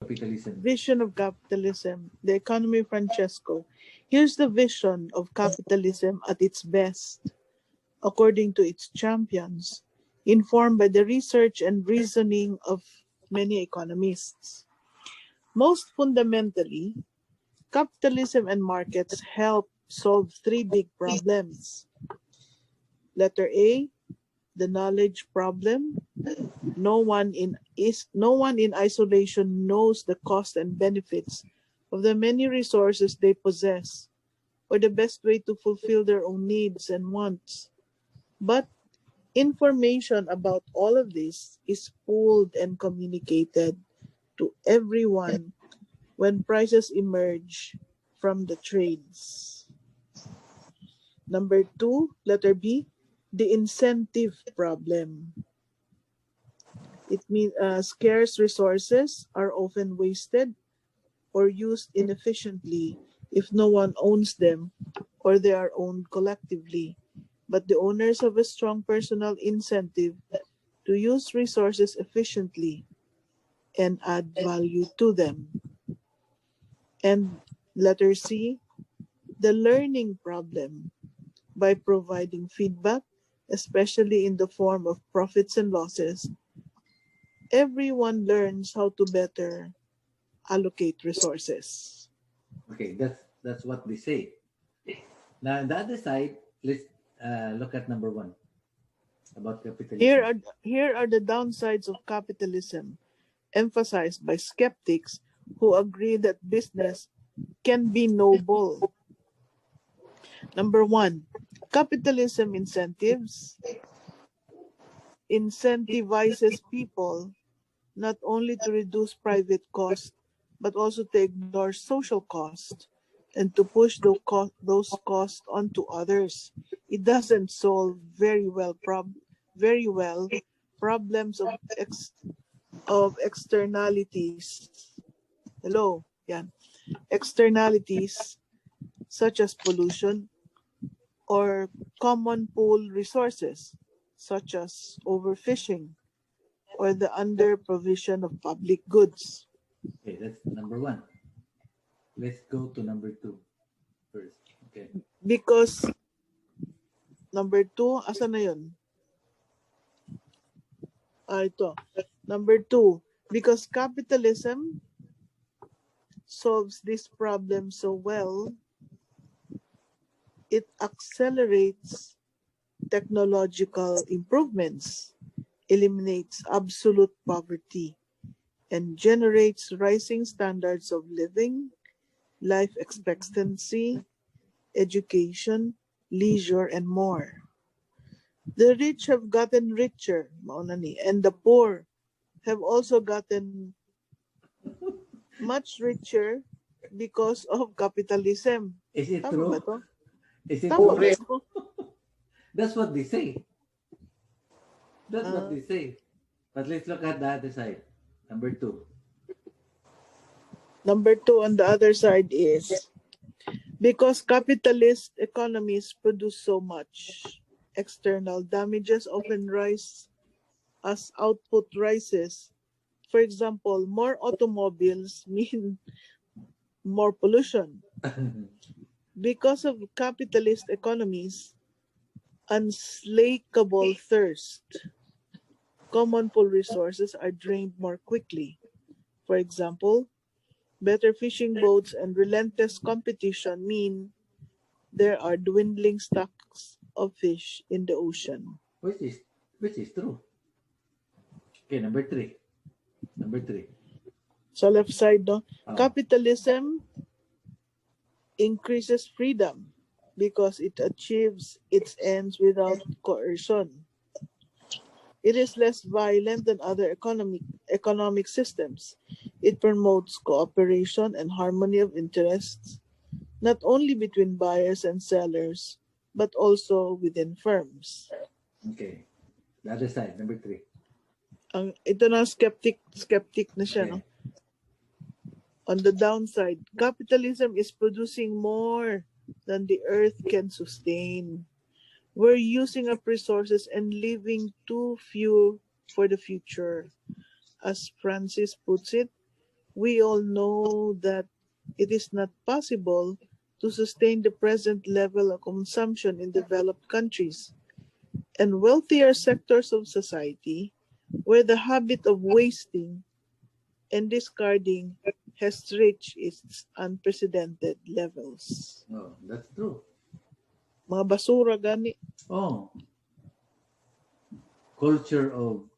capitalism. Vision of capitalism, the economy, Francesco. Here's the vision of capitalism at its best, according to its champions, informed by the research and reasoning of many economists. Most fundamentally, capitalism and markets help solve three big problems. Letter A, the knowledge problem. No one in isolation knows the cost and benefits of the many resources they possess or the best way to fulfill their own needs and wants. But information about all of this is pooled and communicated to everyone when prices emerge from the trades. Number two, letter B, the incentive problem. It means scarce resources are often wasted or used inefficiently if no one owns them or they are owned collectively. But the owners have a strong personal incentive to use resources efficiently and add value to them. And letter C, the learning problem. By providing feedback, especially in the form of profits and losses, everyone learns how to better allocate resources. Okay, that's what they say. Now, on the other side, let's look at number one about capitalism. Here are the downsides of capitalism, emphasized by skeptics who agree that business can be noble. Number one, capitalism incentivizes people not only to reduce private costs, but also to ignore social costs and to push those costs onto others. It doesn't solve very well problems of externalities. Hello, yan. Externalities such as pollution or common pool resources such as overfishing or the under-provision of public goods. Okay, that's number one. Let's go to number two first. Okay. Because number two, asa na yun? Ito. Number two, because capitalism solves this problem so well, it accelerates technological improvements, eliminates absolute poverty, and generates rising standards of living, life expectancy, education, leisure, and more. The rich have gotten richer, and the poor have also gotten much richer because of capitalism. Is it Tama true? ba to? Is it Tama true? ba to? That's what they say. That's what they say. But let's look at the other side. Number two. Number two on the other side is because capitalist economies produce so much, external damages often rise as output rises. For example, more automobiles mean more pollution. Because of capitalist economies, unslakable thirst, common pool resources are drained more quickly. For example, better fishing boats and relentless competition mean there are dwindling stocks of fish in the ocean. Which is true. Okay, number three. Number three. So left side, no? Capitalism increases freedom because it achieves its ends without coercion. It is less violent than other economic systems. It promotes cooperation and harmony of interests, not only between buyers and sellers, but also within firms. Okay. The other side, number three. Ito na skeptic na siya, no? On the downside, capitalism is producing more than the earth can sustain. We're using up resources and leaving too few for the future. As Francis puts it, we all know that it is not possible to sustain the present level of consumption in developed countries and wealthier sectors of society where the habit of wasting and discarding has reached its unprecedented levels. Oh, that's true. Mga basura gani. Oh, culture of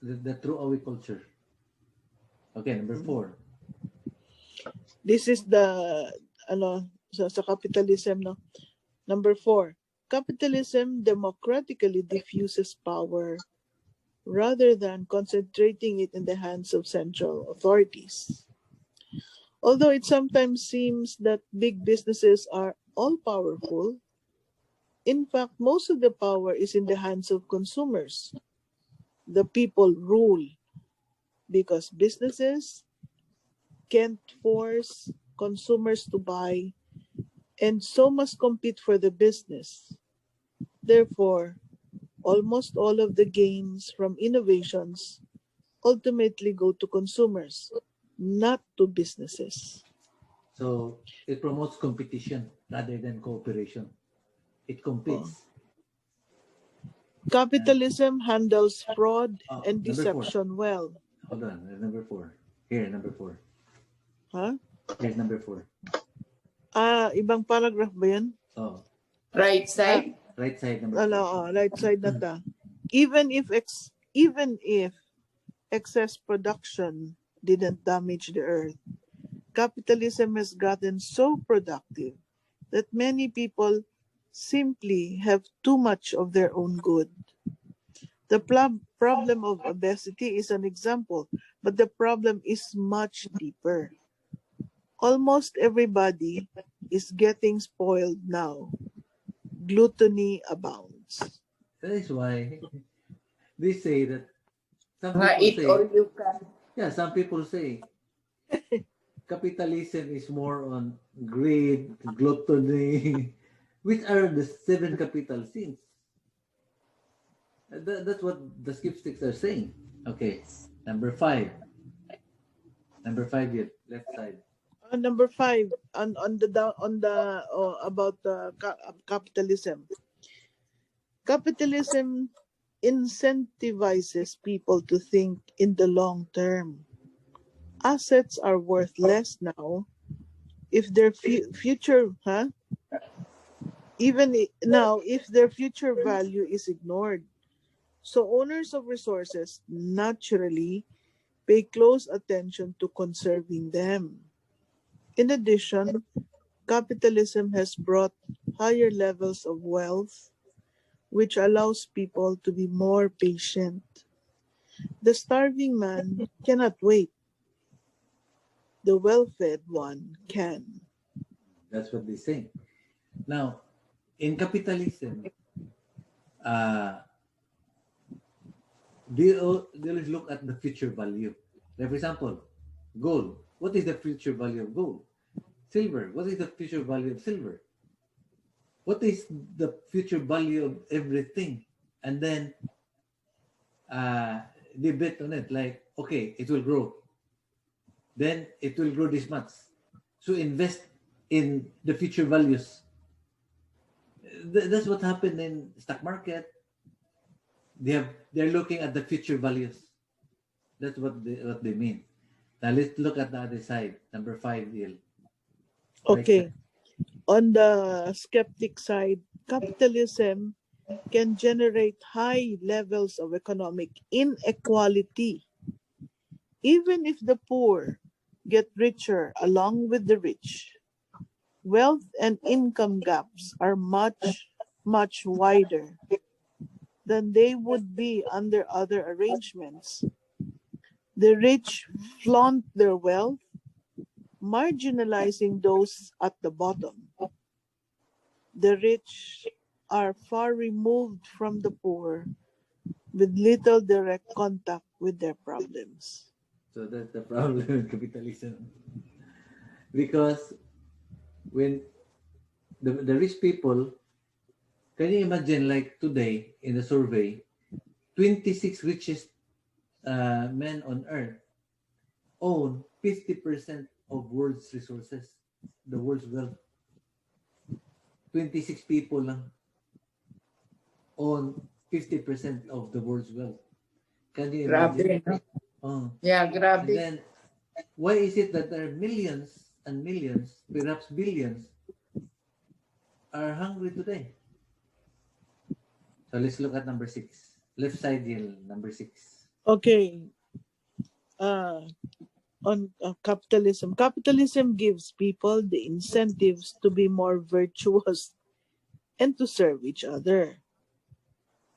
the throwaway culture. Okay, number 4. This is the sa capitalism, no. Number 4, capitalism democratically diffuses power rather than concentrating it in the hands of central authorities. Although it sometimes seems that big businesses are all powerful, in fact, most of the power is in the hands of consumers. The people rule because businesses can't force consumers to buy and so must compete for the business. Therefore, almost all of the gains from innovations ultimately go to consumers, not to businesses. So it promotes competition rather than cooperation. It competes. Capitalism handles fraud and number 4. deception well. Hold on, number 4. Here, number 4. Huh? Here's number 4. Ibang paragraph ba yan? Oh, Right side? right side, number 4. Right side na ta. Even if excess production didn't damage the earth, capitalism has gotten so productive that many people simply have too much of their own good. The problem of obesity is an example, but the problem is much deeper. Almost everybody is getting spoiled now. Gluttony abounds. That is why they say that some Eat people all say, you can. yeah, some people say capitalism is more on greed, gluttony, which are the 7 capital sins. That's what the skeptics are saying. Okay, number 5. Number 5 here, left side. Number 5 on the about capitalism. Capitalism incentivizes people to think in the long term. Assets are worth less now if their future if their future value is ignored. So owners of resources naturally pay close attention to conserving them. In addition, capitalism has brought higher levels of wealth, which allows people to be more patient. The starving man cannot wait. The well-fed one can. That's what they say. Now, in capitalism, they always look at the future value. Like, for example, gold. What is the future value of gold? Silver. What is the future value of silver? What is the future value of everything? And then they bet on it. Like, okay, it will grow. Then it will grow this much. So invest in the future values. That's what happened in stock market. They're looking at the future values. That's what they mean. Now let's look at the other side. Number 5, Neil. Okay. On the skeptic side, capitalism can generate high levels of economic inequality. Even if the poor get richer along with the rich, wealth and income gaps are much, much wider than they would be under other arrangements. The rich flaunt their wealth, marginalizing those at the bottom. The rich are far removed from the poor, with little direct contact with their problems. So that's the problem with capitalism. Because when the rich people, can you imagine, like today in the survey, 26 richest men on earth own 50% of world's resources, the world's wealth. 26 people lang own 50% of the world's wealth. Can you imagine? Grabe, no? Oh. Yeah, And grabe. then, why is it that there are millions and millions, perhaps billions, are hungry today? So let's look at number 6. Left side here, number 6. Okay. On capitalism. Capitalism gives people the incentives to be more virtuous and to serve each other.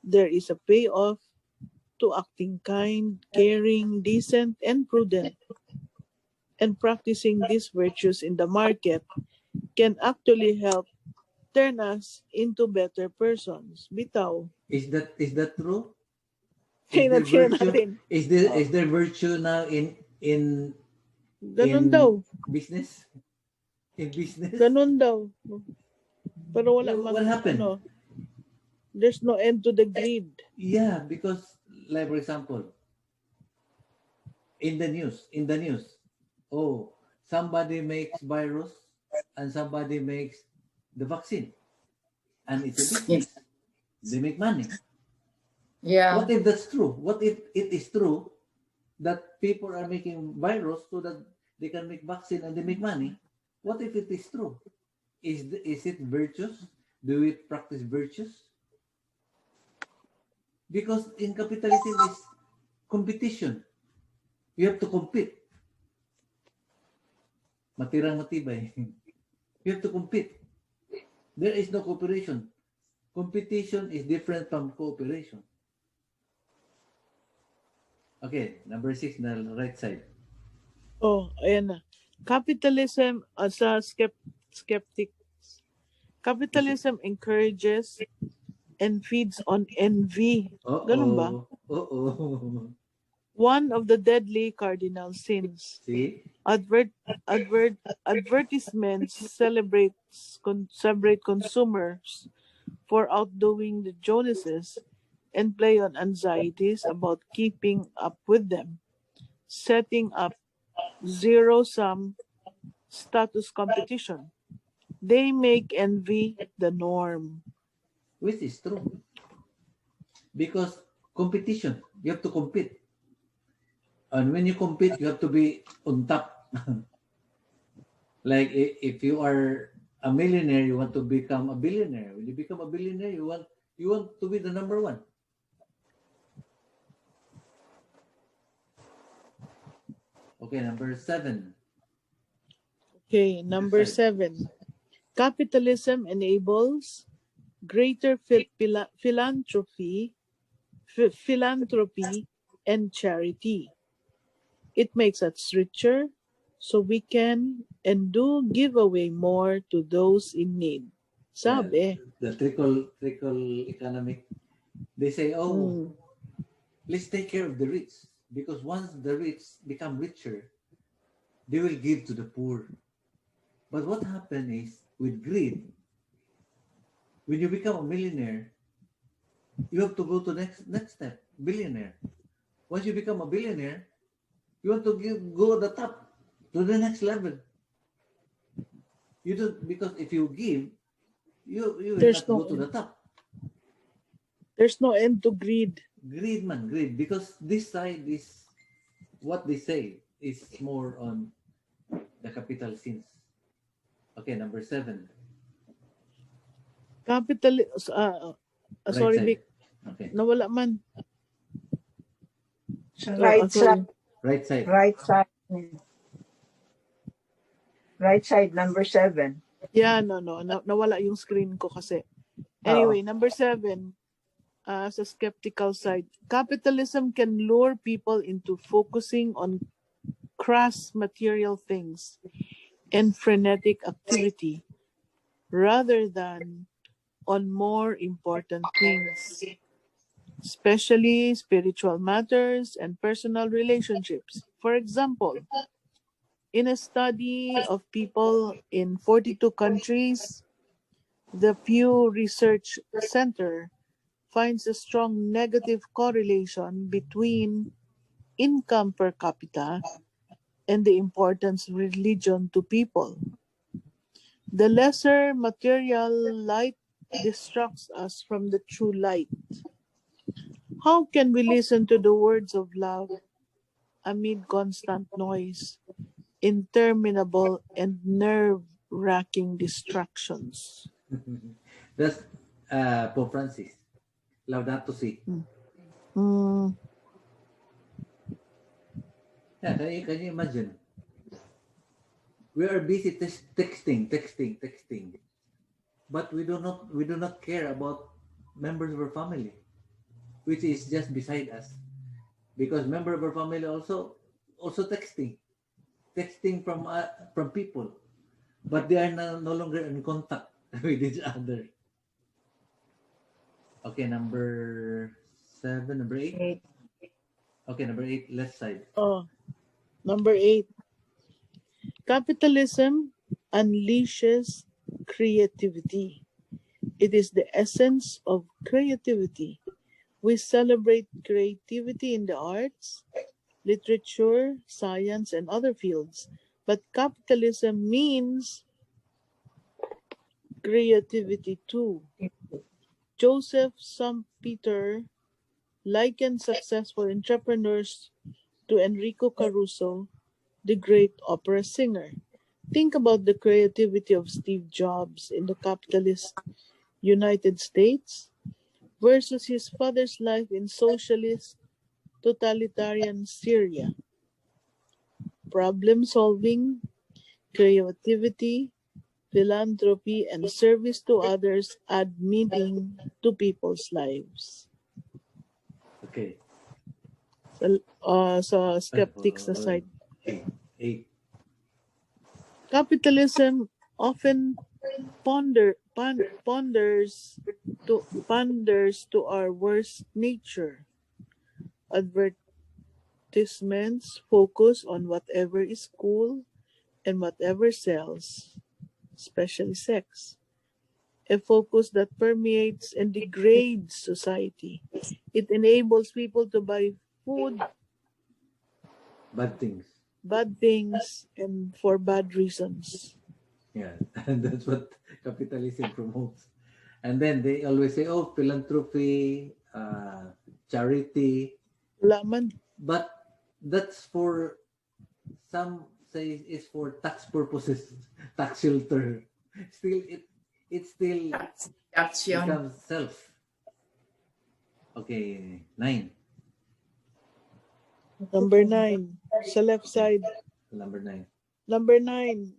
There is a payoff to acting kind, caring, decent, and prudent. And practicing these virtues in the market can actually help turn us into better persons. Bitaw. Is that true? Is Tingnan there virtue? natin. Is there virtue now in Ganun daw. business? In business? Ganun daw. Pero wala What happened? There's no end to the greed. Yeah, because like for example, in the news, oh, somebody makes virus and somebody makes the vaccine, and it's a business. They make money. Yeah. What if that's true? What if it is true that people are making virus so that they can make vaccine and they make money? What if it is true? Is it virtuous? Do we practice virtues? Because in capitalism is competition. You have to compete. Matirang matibay. You have to compete. There is no cooperation. Competition is different from cooperation. Okay, number 6 na right side. Oh, ayan na. Capitalism sa skeptics. Capitalism encourages and feeds on envy. Ganun ba? Uh-oh. One of the deadly cardinal sins. See? Advertisements celebrate consumers for outdoing the Joneses and play on anxieties about keeping up with them, setting up zero-sum status competition. They make envy the norm. Which is true. Because competition, you have to compete. And when you compete, you have to be on top. Like if you are a millionaire, you want to become a billionaire. When you become a billionaire, you want to be the number one. Okay, number 7. Okay, number 7. Capitalism enables greater philanthropy and charity. It makes us richer so we can and do give away more to those in need. Sabi. The trickle economic. They say, oh, let's take care of the rich. Because once the rich become richer, they will give to the poor. But what happened is, with greed, when you become a millionaire, you have to go to next step, billionaire. Once you become a billionaire, you want to go the top to the next level. You don't, because if you give, you will not go to the top. There's no end to greed. Greed. Because this side is what they say is more on the capital sins. Okay, number 7. Sorry, side. Vic. Okay. Nawala man. Right side. Right side. Right side. Right side, number 7. Yeah, no. Nawala yung screen ko kasi. Anyway, number 7, sa skeptical side, capitalism can lure people into focusing on crass material things and frenetic activity rather than on more important things, especially spiritual matters and personal relationships. For example, in a study of people in 42 countries, the Pew Research Center finds a strong negative correlation between income per capita and the importance of religion to people. The lesser material light distracts us from the true light. How can we listen to the words of love amid constant noise, interminable and nerve-wracking distractions? That's Pope Francis. Laudato Si. Hmm. Yeah, can you imagine? We are busy texting, but we do not care about members of our family, which is just beside us, because member of our family also texting from people, but they are no longer in contact with each other. Okay, number eight. Eight. Okay, number eight, left side. Oh, number 8. Capitalism unleashes creativity. It is the essence of creativity. We celebrate creativity in the arts, literature, science, and other fields. But capitalism means creativity too. Joseph Peter likened successful entrepreneurs to Enrico Caruso, the great opera singer. Think about the creativity of Steve Jobs in the capitalist United States versus his father's life in socialist totalitarian Syria. Problem solving, creativity, philanthropy, and service to others add meaning to people's lives. Okay. So skeptics Hold aside, on. Eight. capitalism often panders to our worst nature. Advertisements focus on whatever is cool and whatever sells, especially sex. A focus that permeates and degrades society. It enables people to buy food, Bad things. bad things, and for bad reasons. Yeah, and that's what capitalism promotes. And then they always say, "Oh, philanthropy, charity," Wala man. but that's for some say is for tax purposes, tax shelter. Still, it still Action. becomes self. Okay, 9. Number 9, sa left Okay, side. number 9. Number 9,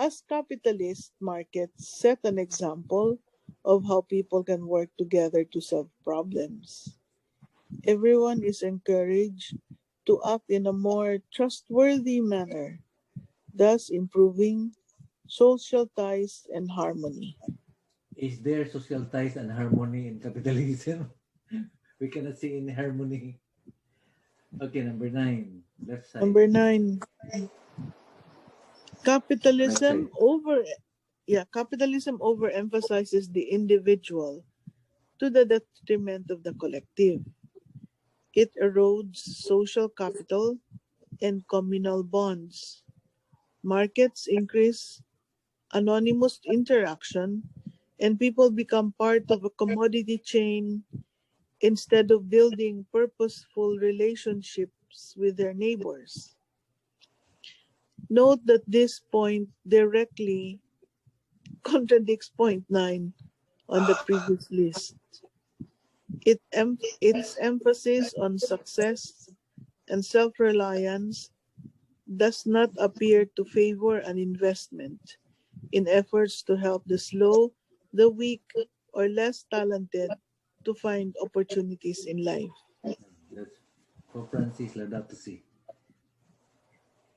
as capitalist markets set an example of how people can work together to solve problems. Everyone is encouraged to act in a more trustworthy manner, thus improving social ties and harmony. Is there social ties and harmony in capitalism? We cannot see any harmony. Okay, number 9, left side. Number 9, Right side. capitalism overemphasizes the individual to the detriment of the collective. It erodes social capital and communal bonds. Markets increase anonymous interaction, and people become part of a commodity chain instead of building purposeful relationships with their neighbors. Note that this point directly contradicts point 9 on the previous list. Its emphasis on success and self-reliance does not appear to favor an investment in efforts to help the slow, the weak, or less talented to find opportunities in life. That's for Francis Laudato Si.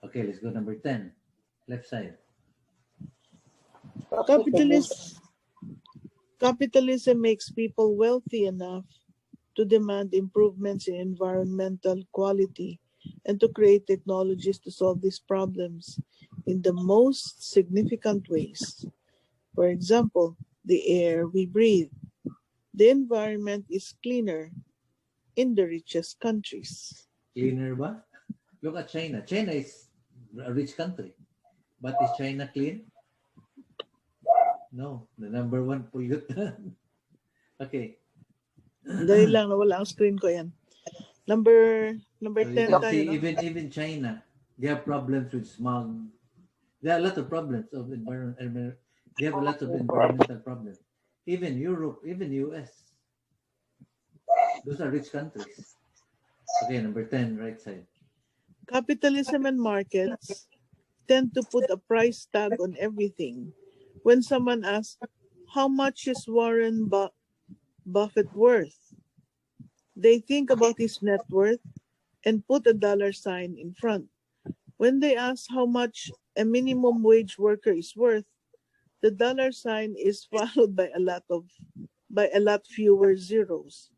Okay, let's go number 10, left side. Capitalism makes people wealthy enough to demand improvements in environmental quality and to create technologies to solve these problems in the most significant ways. For example, the air we breathe. The environment is cleaner in the richest countries. Cleaner ba? Look at China. China is a rich country. But is China clean? No, the number one pollutant. Okay. Dahil lang nawala ang screen ko yan. Number So 10 you can tayo, see no? even China, they have problems with smog. There are a lot of problems of environment. They have a lot of environmental problems. Even Europe, even US. Those are rich countries. Okay, number 10, right side. Capitalism and markets tend to put a price tag on everything. When someone asks, how much is Warren Buffett worth? They think about his net worth and put a dollar sign in front. When they ask how much a minimum wage worker is worth, the dollar sign is followed by a lot fewer zeros,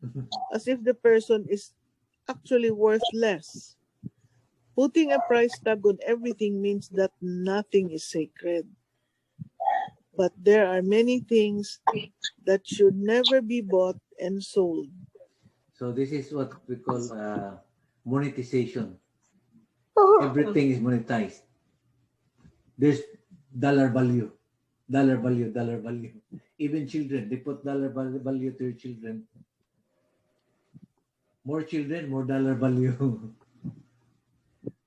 as if the person is actually worth less. Putting a price tag on everything means that nothing is sacred. But there are many things that should never be bought and sold. So this is what we call monetization. Everything is monetized. There's dollar value, dollar value, dollar value. Even children, they put dollar value to your children. More children, more dollar value.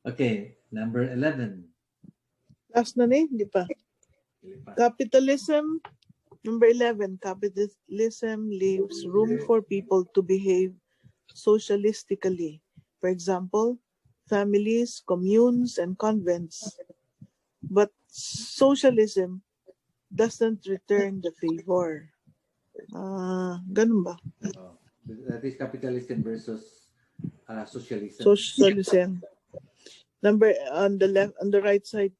Okay, number 11. Last na ni, di pa. Capitalism, number 11, capitalism leaves room for people to behave socialistically. For example, families, communes, and convents. But socialism doesn't return the favor. Ganun ba? Oh, that is capitalism versus socialism. Socialism. Number on the right side,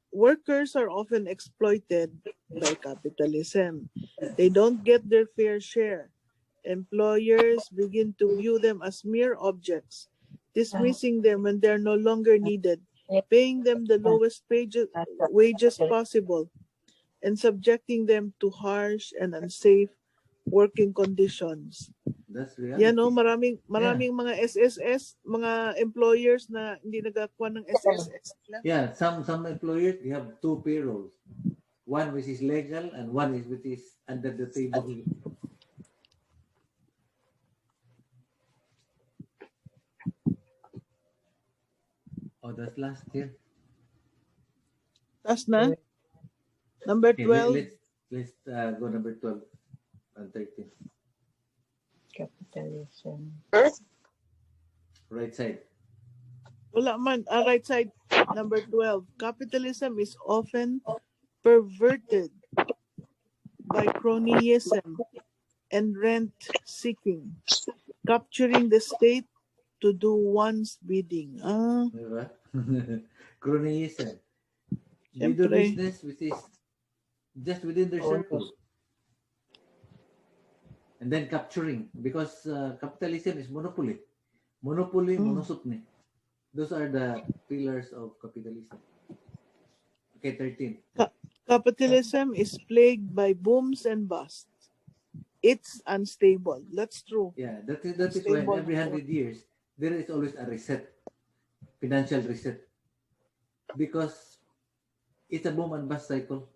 workers are often exploited by capitalism. They don't get their fair share. Employers begin to view them as mere objects, dismissing them when they're no longer needed, paying them the lowest wages possible, and subjecting them to harsh and unsafe working conditions. That's reality. Yan o, maraming mga SSS, mga employers na hindi nagakuha ng SSS. Yeah, some employers, they have two payrolls. One which is legal and one is which is under the table. Oh, that's last year. Last na? Number 12. Let's go number 12 and 13. Capitalism. Right side. Wala man. Right side, number 12. Capitalism is often perverted by cronyism and rent-seeking, capturing the state to do one's bidding. Diba? Cronyism. They do Siyempre. business which is just within their circle. And then capturing, because capitalism is monopoly. Monopoly, monosupni. Those are the pillars of capitalism. Okay, 13. Capitalism is plagued by booms and busts. It's unstable. That's true. Yeah, that is why every 100 years, there is always a reset, financial reset. Because it's a boom and bust cycle.